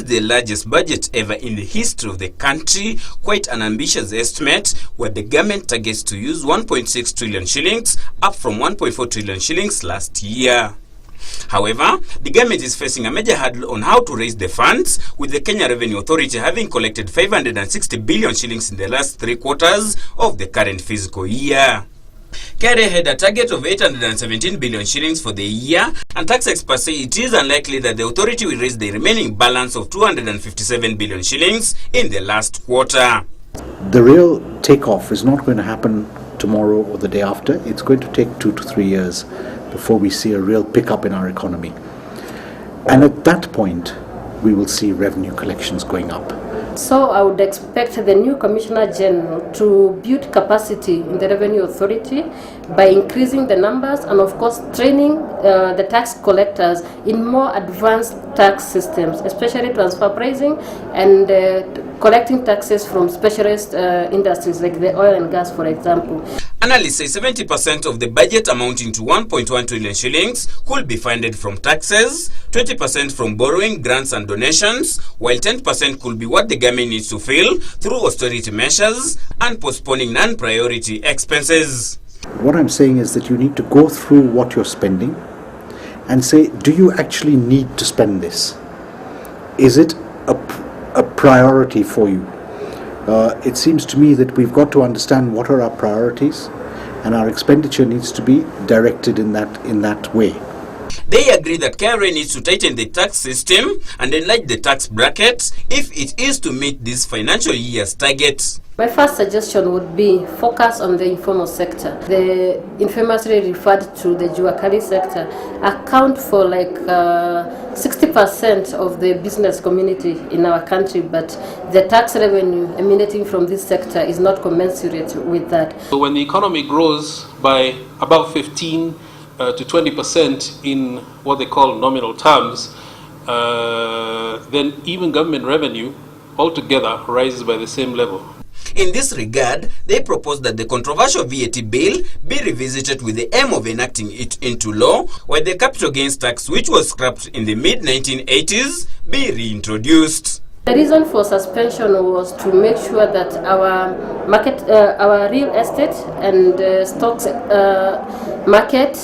the largest budget ever in the history of the country, quite an ambitious estimate, where the government targets to use 1.6 trillion shillings, up from 1.4 trillion shillings last year. However, the government is facing a major hurdle on how to raise the funds, with the Kenya Revenue Authority having collected 560 billion shillings in the last 3 quarters of the current fiscal year. KRA had a target of 817 billion shillings for the year, and tax experts say it is unlikely that the authority will raise the remaining balance of 257 billion shillings in the last quarter. The real takeoff is not going to happen tomorrow or the day after. It's going to take 2 to 3 years before we see a real pickup in our economy. And at that point, we will see revenue collections going up. So I would expect the new Commissioner General to build capacity in the Revenue Authority by increasing the numbers and of course training the tax collectors in more advanced tax systems, especially transfer pricing and collecting taxes from specialist industries like the oil and gas, for example. Analysts say 70% of the budget amounting to 1.1 trillion shillings could be funded from taxes, 20% from borrowing, grants and donations, while 10% could be what the government needs to fill through austerity measures and postponing non-priority expenses. What I'm saying is that you need to go through what you're spending and say, do you actually need to spend this? Is it a priority for you? It seems to me that we've got to understand what are our priorities, and our expenditure needs to be directed in that way. They agree that KRA needs to tighten the tax system and enlarge the tax bracket if it is to meet this financial year's targets. My first suggestion would be focus on the informal sector. The infamously referred to the Juakali sector account for like 60% of the business community in our country, but the tax revenue emanating from this sector is not commensurate with that. So when the economy grows by about 15 to 20% in what they call nominal terms, then even government revenue altogether rises by the same level. In this regard, they propose that the controversial VAT bill be revisited with the aim of enacting it into law, while the capital gains tax, which was scrapped in the mid-1980s, be reintroduced. The reason for suspension was to make sure that our market, our real estate and stocks market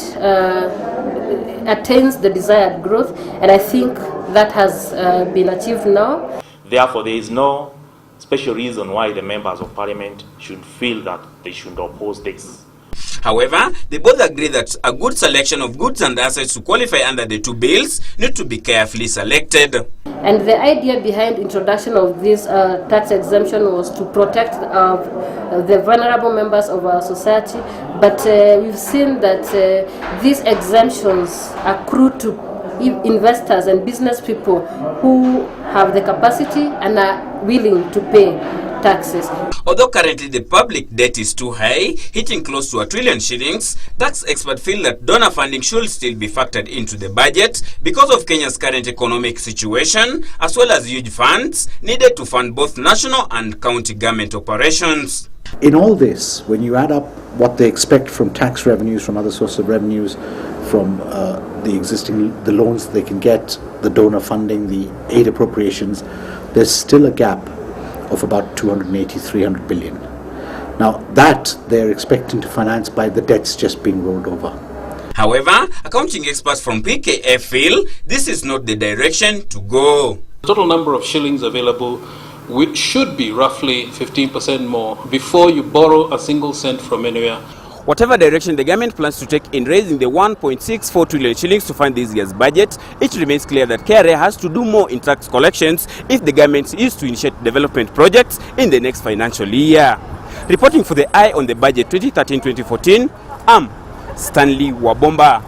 attains the desired growth, and I think that has been achieved now. Therefore, there is no special reason why the members of parliament should feel that they should oppose this. However, they both agree that a good selection of goods and assets to qualify under the two bills need to be carefully selected. And the idea behind introduction of this tax exemption was to protect the vulnerable members of our society, but we've seen that these exemptions accrue to investors and business people who have the capacity and are willing to pay taxes. Although currently the public debt is too high, hitting close to 1 trillion shillings, tax experts feel that donor funding should still be factored into the budget because of Kenya's current economic situation, as well as huge funds needed to fund both national and county government operations. In all this, when you add up what they expect from tax revenues, from other sources of revenues, from the loans they can get, the donor funding, the aid appropriations, there's still a gap of about 280-300 billion. Now that they're expecting to finance by the debts just being rolled over. However, accounting experts from PKF feel this is not the direction to go. The total number of shillings available which should be roughly 15% more before you borrow a single cent from anywhere. Whatever direction the government plans to take in raising the 1.64 trillion shillings to fund this year's budget, it remains clear that KRA has to do more in tax collections if the government is to initiate development projects in the next financial year. Reporting for the Eye on the Budget 2013-2014, I'm Stanley Wabomba.